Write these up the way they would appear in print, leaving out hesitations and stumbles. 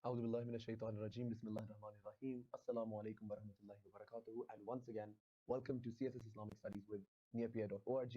A'udhu billahi minash shaitanir rajeem. Bismillahir Rahmanir Rahim. Assalamu alaikum wa rahmatullahi wa barakatuh. And once again, welcome to CSS Islamic Studies with nearpeer.org.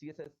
CSS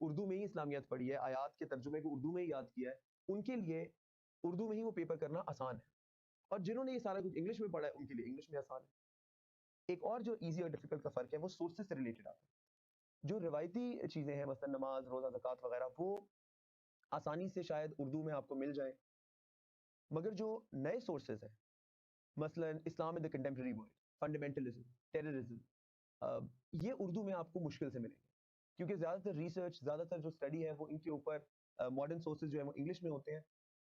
Urdu میں ہی اسلامیات پڑھی ہے, آیات کے ترجمے کو اردو میں ہی یاد کیا ہے, ان کے لیے اردو میں ہی وہ پیپر کرنا آسان ہے. اور جنہوں نے یہ سارا کچھ انگلش میں پڑھا ہے ان کے لیے انگلش میں آسان ہے. ایک اور جو ایزی اور ڈیفیکلٹ کا فرق ہے وہ سورسز سے ریلیٹڈ آتا ہے. جو روایتی چیزیں ہیں مثلا نماز, روزہ, زکوٰۃ وغیرہ, وہ آسانی سے شاید اردو میں آپ کو مل جائے, مگر جو نئے سورسز ہیں مثلا Islam in the contemporary world, fundamentalism, terrorism, یہ اردو میں آپ کو مشکل سے ملیں گے, کیونکہ زیادہ تر ریسرچ, زیادہ تر جو اسٹڈی ہے وہ ان کے اوپر ماڈرن سورسز جو ہیں وہ انگلش میں ہوتے ہیں.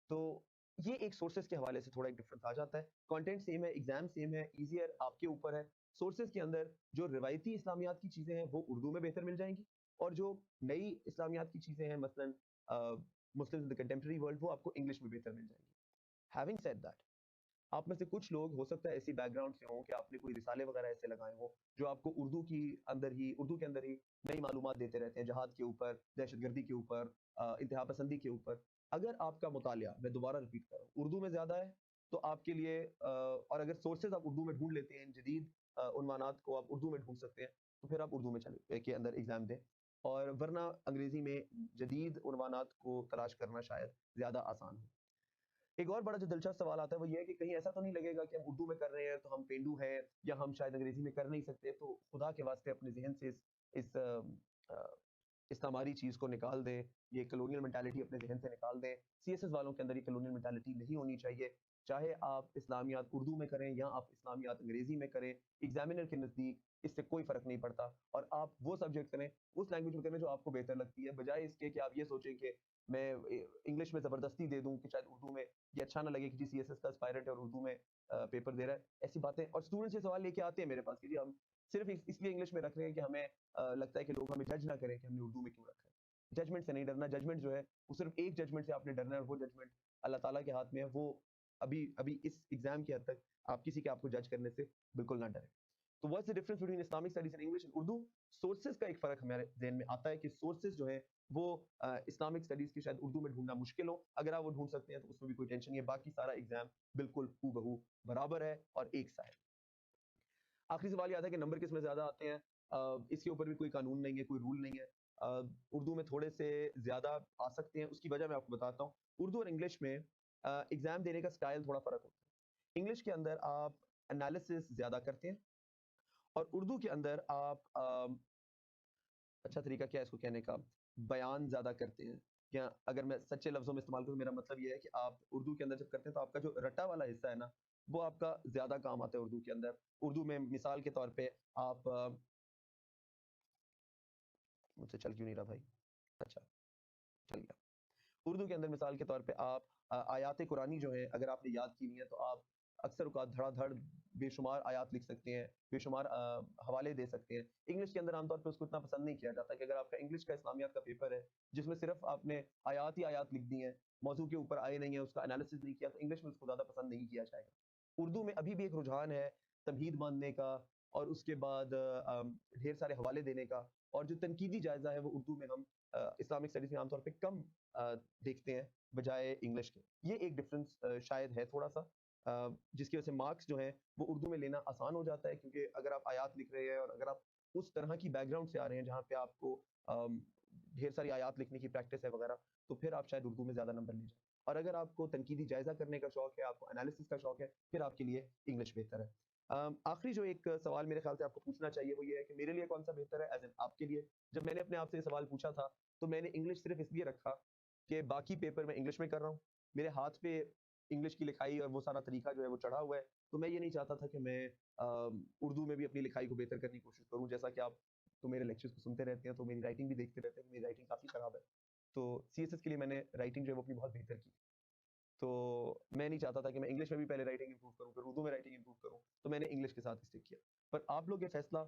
تو یہ ایک سورسز کے حوالے سے تھوڑا ایک ڈفرنس آ جاتا ہے. کانٹینٹ سیم ہے, ایگزام سیم ہے, ایزیئر آپ کے اوپر ہے. سورسز کے اندر جو روایتی اسلامیات کی چیزیں ہیں وہ اردو میں بہتر مل جائیں گی, اور جو نئی اسلامیات کی چیزیں ہیں مثلا مسلم ان دی کنٹمپرری ورلڈ, وہ آپ کو انگلش میں بہتر مل جائیں گی. ہیونگ سیڈ دیٹ, آپ میں سے کچھ لوگ ہو سکتا ہے ایسی بیک گراؤنڈ سے ہوں کہ آپ نے کوئی رسالے وغیرہ ایسے لگائے ہوں جو آپ کو اردو کے اندر ہی نئی معلومات دیتے رہتے ہیں, جہاد کے اوپر, دہشت گردی کے اوپر, انتہا پسندی کے اوپر. اگر آپ کا مطالعہ, میں دوبارہ رپیٹ کر رہا ہوں, اردو میں زیادہ ہے تو آپ کے لیے اور اگر سورسز آپ اردو میں ڈھونڈ لیتے ہیں, جدید عنوانات کو آپ اردو میں ڈھونڈ سکتے ہیں, تو پھر آپ اردو میں چلے کے اندر ایگزام دیں. اور ورنہ انگریزی میں جدید عنوانات کو تلاش کرنا شاید زیادہ آسان ہو. ایک اور بڑا جو دلچسپ سوال آتا ہے وہ یہ ہے کہ کہیں ایسا تو نہیں لگے گا کہ ہم اردو میں کر رہے ہیں تو ہم پینڈو ہیں, یا ہم شاید انگریزی میں کر نہیں سکتے. تو خدا کے واسطے اپنے ذہن سے اس استعماری چیز کو نکال دیں, یہ کلونیل مینٹالٹی اپنے ذہن سے نکال دیں. سی ایس ایس والوں کے اندر یہ کلونیل مینٹالٹی نہیں ہونی چاہیے. چاہے آپ اسلامیات اردو میں کریں یا آپ اسلامیات انگریزی میں کریں, ایگزامینر کے نزدیک اس سے کوئی فرق نہیں پڑتا. اور آپ وہ سبجیکٹ کریں, اس لینگویج میں کریں جو آپ کو بہتر لگتی ہے, بجائے اس کے کہ آپ یہ سوچیں کہ میں انگلش میں زبردستی دے دوں کہ شاید اردو میں یہ اچھا نہ لگے کہ جی سی ایس ایس کا اسپائرنٹ ہے اور اردو میں پیپر دے رہا ہے. ایسی باتیں, اور اسٹوڈنٹس یہ سوال لے کے آتے ہیں میرے پاس کہ جی ہم صرف اس لیے انگلش میں رکھ رہے ہیں کہ ہمیں لگتا ہے کہ لوگ ہمیں جج نہ کریں کہ ہم نے اردو میں کیوں رکھا ہے. ججمنٹ سے نہیں ڈرنا. ججمنٹ جو ہے وہ صرف ایک ججمنٹ سے آپ نے ڈرنا ہے, اور وہ ججمنٹ اللہ تعالیٰ کے ہاتھ میں ہے. وہ ابھی اس ایگزام کی حد تک آپ کسی کے آپ کو جج کرنے سے بالکل نہ ڈریں. تو what's the difference between Islamic studies and English and Urdu? Sources کا ایک فرق ہمارے ذہن میں آتا ہے کہ سورسز جو ہے وہ اسلامک اسٹڈیز کی شاید اردو میں ڈھونڈنا مشکل ہو. اگر آپ وہ ڈھونڈ سکتے ہیں تو اس میں بھی کوئی ٹینشن نہیں ہے, باقی سارا ایگزام بالکل ہو بہو برابر ہے اور ایک سا ہے. آخری سوال یہ آتا ہے کہ نمبر کس میں زیادہ آتے ہیں. اس کے اوپر بھی کوئی قانون نہیں ہے, کوئی رول نہیں ہے. اردو میں تھوڑے سے زیادہ آ سکتے ہیں, اس کی وجہ میں آپ کو بتاتا ہوں. اردو اور انگلش میں ایگزام دینے کا سٹائل تھوڑا فرق ہوتا ہے. انگلش کے اندر آپ انالیسس زیادہ کرتے ہیں, اور اردو کے اندر آپ اچھا طریقہ کیا ہے اس کو کہنے کا, بیان زیادہ کرتے ہیں. کیا اگر میں سچے لفظوں میں استعمال کروں, میرا مطلب یہ ہے کہ آپ اردو کے اندر جب کرتے ہیں تو آپ کا جو رٹا والا حصہ ہے نا, وہ آپ کا زیادہ کام آتا ہے اردو کے اندر. اردو میں مثال کے طور پہ آپ مجھ سے چل کیوں نہیں رہا بھائی, اچھا چل گیا. اردو کے اندر مثال کے طور پہ آپ آیات قرآنی جو ہیں اگر آپ نے یاد کی ہوئی ہیں تو آپ اکثر اوقات دھڑا دھڑ بے شمار آیات لکھ سکتے ہیں, بے شمار حوالے دے سکتے ہیں. انگلش کے اندر عام طور پہ اس کو اتنا پسند نہیں کیا جاتا کہ اگر آپ کا انگلش کا اسلامیات کا پیپر ہے جس میں صرف آپ نے آیات ہی آیات لکھ دی ہیں, موضوع کے اوپر آئے نہیں ہیں, اس کا انالیسس نہیں کیا, تو انگلش میں اس کو زیادہ پسند نہیں کیا جائے گا. اردو میں ابھی بھی ایک رجحان ہے تمہید باندھنے کا, اور اس کے بعد ڈھیر سارے حوالے دینے کا, اور جو تنقیدی جائزہ ہے وہ اردو میں ہم اسلامک اسٹڈیز میں عام طور پہ کم دیکھتے ہیں بجائے انگلش کے. یہ ایک ڈفرنس شاید ہے تھوڑا سا, جس کی وجہ سے مارکس جو ہیں وہ اردو میں لینا آسان ہو جاتا ہے, کیونکہ اگر آپ آیات لکھ رہے ہیں اور اگر آپ اس طرح کی بیک گراؤنڈ سے آ رہے ہیں جہاں پہ آپ کو ڈھیر ساری آیات لکھنے کی پریکٹس ہے وغیرہ, تو پھر آپ شاید اردو میں زیادہ نمبر لے جائیں. اور اگر آپ کو تنقیدی جائزہ کرنے کا شوق ہے, آپ کو انالیسس کا شوق ہے, پھر آپ کے لیے انگلش بہتر ہے. آخری جو ایک سوال میرے خیال سے آپ کو پوچھنا چاہیے وہ یہ ہے کہ میرے لیے کون سا بہتر ہے, ایز این آپ کے لیے. جب میں نے اپنے آپ سے یہ سوال پوچھا تھا تو میں نے انگلش صرف اس لیے رکھا کہ باقی پیپر میں انگلش میں کر رہا ہوں, میرے ہاتھ پہ انگلش کی لکھائی اور وہ سارا طریقہ جو ہے وہ چڑھا ہوا ہے, تو میں یہ نہیں چاہتا تھا کہ میں اردو میں بھی اپنی لکھائی کو بہتر کرنے کی کوشش کروں. جیسا کہ آپ تو میرے لیکچرز کو سنتے رہتے ہیں تو میری رائٹنگ بھی دیکھتے رہتے ہیں, میری رائٹنگ کافی خراب ہے. تو سی ایس ایس کے لیے میں نے رائٹنگ جو ہے وہ اپنی بہت بہتر کی. تو میں نہیں چاہتا تھا کہ میں انگلش میں بھی پہلے رائٹنگ امپروو کروں پھر اردو میں رائٹنگ امپروو کروں, تو میں نے انگلش کے ساتھ اسٹک کیا. پر آپ لوگ یہ فیصلہ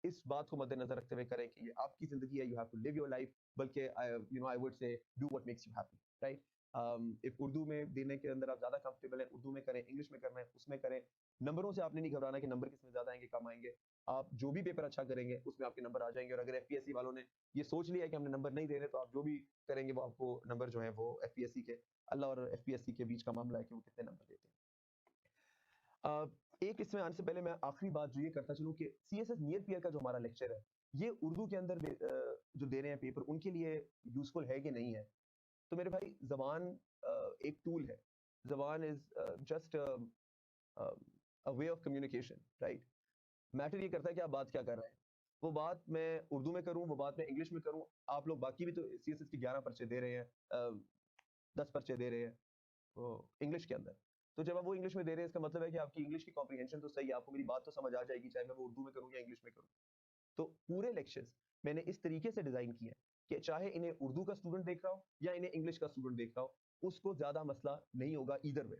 اس بات کو مد نظر رکھتے ہوئے کریں کہ یہ آپ کی زندگی ہے, you have to live your life, بلکہ I would say do what makes you happy, right. Urdu میں دینے کے اندر آپ زیادہ کمفرٹیبل ہیں, اردو میں کریں, انگلش میں کرنا ہے اس میں کریں. نمبروں سے آپ نے نہیں گھبرانا کہ نمبر کس میں زیادہ آئیں گے کم آئیں گے. آپ جو بھی پیپر اچھا کریں گے اس میں آپ کے نمبر آ جائیں گے. اور اگر ایف پی ایس سی والوں نے یہ سوچ لیا ہے کہ ہم نے نمبر نہیں دینے, تو آپ جو بھی کریں گے وہ آپ کو نمبر جو ہے وہ ایف پی ایس سی کے, اللہ اور ایف پی ایس سی کے بیچ کا معاملہ ہے کہ وہ کتنے نمبر دیتے ہیں. ایک اس میں آنے سے پہلے میں آخری بات جو یہ کرتا چلوں کہ سی ایس ایس نیئر پیئر کا جو ہمارا لیکچر ہے یہ اردو کے اندر جو دے رہے ہیں پیپر ان کے لیے یوزفل ہے کہ نہیں ہے. تو میرے بھائی زبان ایک ٹول ہے. زبان is just way of communication right. Matter یہ کرتا ہے کہ آپ بات کیا کر رہے ہیں. وہ بات میں اردو میں کروں وہ بات میں انگلش میں کروں. آپ لوگ باقی بھی تو سی ایس ایس کے 11 پرچے دے رہے ہیں 10 پرچے دے رہے ہیں وہ انگلش کے اندر. تو جب آپ وہ انگلش میں دے رہے ہیں اس کا مطلب ہے کہ آپ کی انگلش کی کمپریہنشن تو صحیح ہے, آپ کو میری بات تو سمجھ آ جائے گی چاہے میں وہ اردو میں کروں یا انگلش میں کروں. تو پورے لیکچرز میں نے اس طریقے سے ڈیزائن کیے ہیں کہ چاہے انہیں اردو کا اسٹوڈنٹ دیکھ رہا ہو یا انہیں انگلش کا اسٹوڈنٹ دیکھ رہا ہو اس کو زیادہ مسئلہ نہیں ہوگا ایدر وے.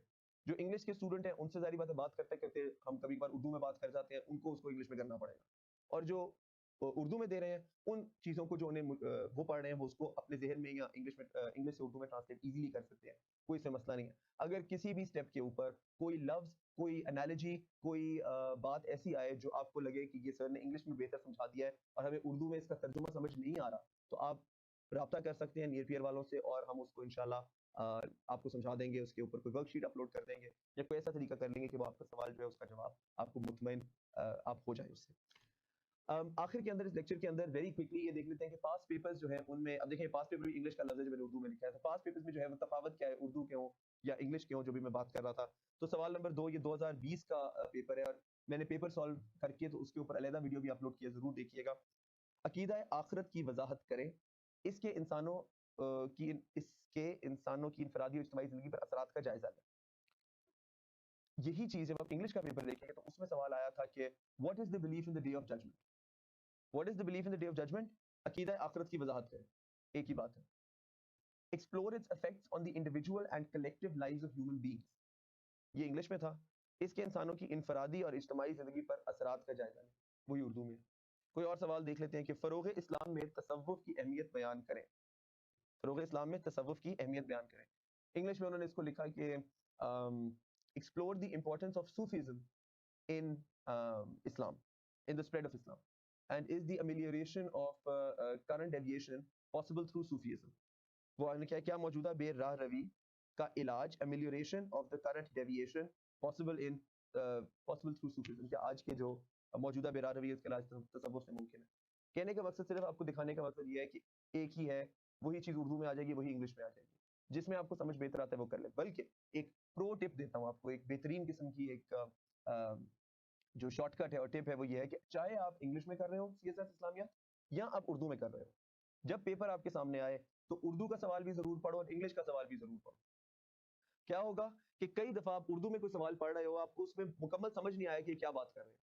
جو انگلش کے اسٹوڈنٹ ہیں ان سے ظاہری بات ہے بات کرتے کرتے ہم کبھی بار اردو میں بات کر جاتے ہیں, ان کو اس کو انگلش میں کرنا پڑے گا. اور جو اردو میں دے رہے ہیں ان چیزوں کو جو انہیں وہ پڑھ رہے ہیں وہ اس کو اپنے ذہن میں یا انگلش سے اردو میں ٹرانسلیٹ ایزیلی کر سکتے ہیں. کوئی اس میں مسئلہ نہیں ہے. اگر کسی بھی اسٹیپ کے اوپر کوئی لفظ کوئی انالوجی کوئی بات ایسی آئے جو آپ کو لگے کہ یہ سر نے انگلش میں بہتر سمجھا دیا ہے اور ہمیں اردو میں اس کا ترجمہ سمجھ نہیں آ رہا, تو آپ رابطہ کر سکتے ہیں نیئر پیئر والوں سے اور ہم اس کو انشاءاللہ آپ کو سمجھا دیں گے. اس کے اوپر کوئی ورک شیٹ اپلوڈ کر دیں گے یا کوئی ایسا طریقہ کر لیں گے کہ وہ آپ کا سوال جو ہے اس کا جواب آپ کو مطمئن آپ ہو جائے اس سے. آخر کے اندر اس لیکچر کے اندر ویری کوئکلی یہ دیکھ لیتے ہیں کہ پاس پیپرز جو ہیں ان میں اب دیکھیں پاس پیپر بھی انگلش کا لفظ ہے جو میں نے اردو میں لکھا ہے. تو پاس پیپرز میں جو ہے وہ تفاوت کیا ہے اردو کے ہوں یا انگلش کے ہوں جو بھی میں بات کر رہا تھا. تو سوال نمبر 2 یہ 2020 کا پیپر ہے اور میں نے پیپر سالو کر کے تو اس کے اوپر علیحدہ ویڈیو بھی اپلوڈ کیا, ضرور دیکھیے گا. عقیدہ آخرت کی وضاحت کریں, اس کے انسانوں کی انفرادی اور اجتماعی زندگی پر اثرات کا جائزہ لیں. یہی چیز جب آپ انگلش کا پیپر دیکھیں گے تو اس میں سوال آیا تھا کہ what is the belief in the day of judgement. What is the belief in the day of judgement, عقیدہ آخرت کی وضاحت کریں. ایک ہی بات ہے. Explore its effects on the individual and collective lives of human beings, یہ انگلش میں تھا. اس کے انسانوں کی انفرادی اور اجتماعی زندگی پر اثرات کا جائزہ لیں, وہی اردو میں. کوئی اور سوال دیکھ لیتے ہیں کہ فروغ اسلام میں تصوف کی اہمیت بیان کریں. فروغ اسلام میں تصوف کی اہمیت بیان کریں. انگلش میں انہوں نے اس کو لکھا کہ explore the importance of Sufism in Islam, in the spread of Islam, and is the amelioration of current deviation possible through Sufism. وہ نے کیا موجودہ بے راہ روی کا علاج amelioration of the current deviation possible through Sufism, کہ آج کے جو موجودہ بے راہ روی اس کا علاج تصوف سے ممکن ہے. کہنے کا مقصد صرف آپ کو دکھانے کا مقصد یہ ہے کہ ایک ہی ہے, وہی چیز اردو میں آ جائے گی وہی انگلش میں آ جائے گی, جس میں آپ کو سمجھ بہتر آتا ہے وہ کر لیں. بلکہ ایک پرو ٹپ دیتا ہوں آپ کو, ایک بہترین قسم کی ایک جو شارٹ کٹ ہے اور ٹپ ہے وہ یہ ہے کہ چاہے آپ انگلش میں کر رہے ہو سی ایس ایس اسلامیہ یا آپ اردو میں کر رہے ہو, جب پیپر آپ کے سامنے آئے تو اردو کا سوال بھی ضرور پڑھو اور انگلش کا سوال بھی ضرور پڑھو. کیا ہوگا کہ کئی دفعہ آپ اردو میں کوئی سوال پڑھ رہے ہو, آپ کو اس میں مکمل سمجھ نہیں آیا کہ کیا بات کر رہے ہیں.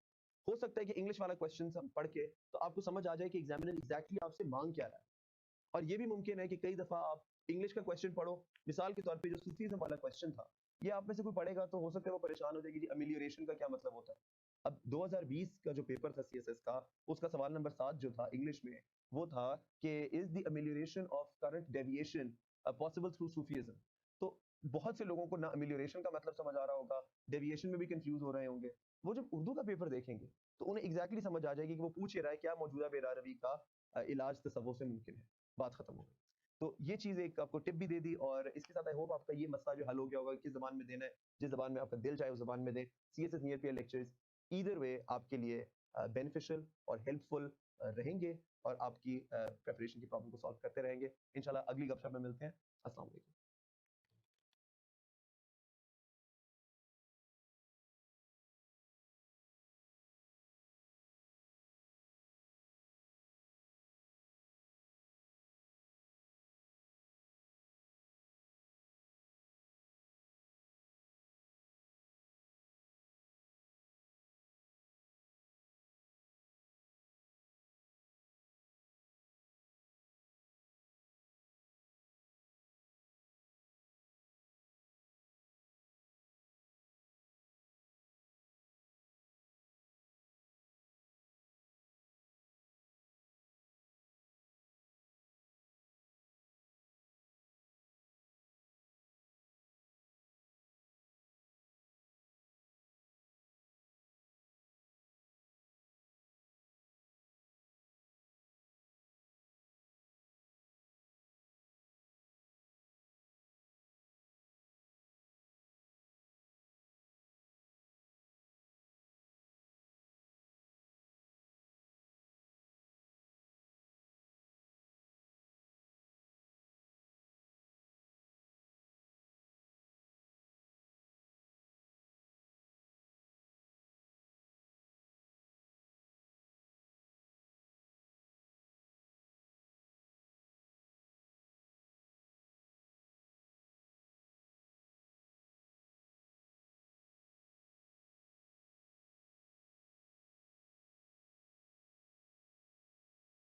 ہو سکتا ہے کہ انگلش والا کوسچن پڑھ کے تو آپ کو سمجھ آ جائے کہ ایگزامینر ایگزیکٹلی آپ سے مانگ کیا رہا ہے. اور یہ بھی ممکن ہے کہ کئی دفعہ آپ انگلش کا کوسچن پڑھو, مثال کے طور پہ جو صوفیزم والا کوسچن تھا یہ آپ میں سے کوئی پڑھے گا تو ہو سکتا ہے وہ پریشان ہو جائے گی, جی امیلیوریشن کا کیا مطلب ہوتا ہے. اب 2020 کا جو پیپر تھا سی ایس ایس کا, اس کا سوال نمبر 7 جو تھا انگلش میں وہ تھا کہ is the amelioration of current deviation possible through Sufism. تو بہت سے لوگوں کو نہ امیلیوریشن کا مطلب سمجھ آ رہا ہوگا, ڈیویشن میں بھی کنفیوز ہو رہے ہوں گے. وہ جب اردو کا پیپر دیکھیں گے تو انہیں ایگزیکٹلی سمجھ آ جائے گی کہ وہ پوچھ رہا ہے کیا موجودہ بے راہ روی کا علاج تصوف سے ممکن ہے. بات ختم ہو گئی. تو یہ چیز ایک آپ کو ٹپ بھی دے دی, اور اس کے ساتھ آئی ہوپ آپ کا یہ مسئلہ جو حل ہو گیا ہوگا کس زبان میں دینا ہے, جس زبان میں آپ کا دل چاہے اس زبان میں دیں. C S S near peer lectures either way آپ کے لیے بینیفیشل اور ہیلپ فل رہیں گے اور آپ کی پریپریشن کی پرابلم کو سالو کرتے رہیں گے. انشاءاللہ اگلی گپ شپ میں ملتے ہیں. السلام علیکم.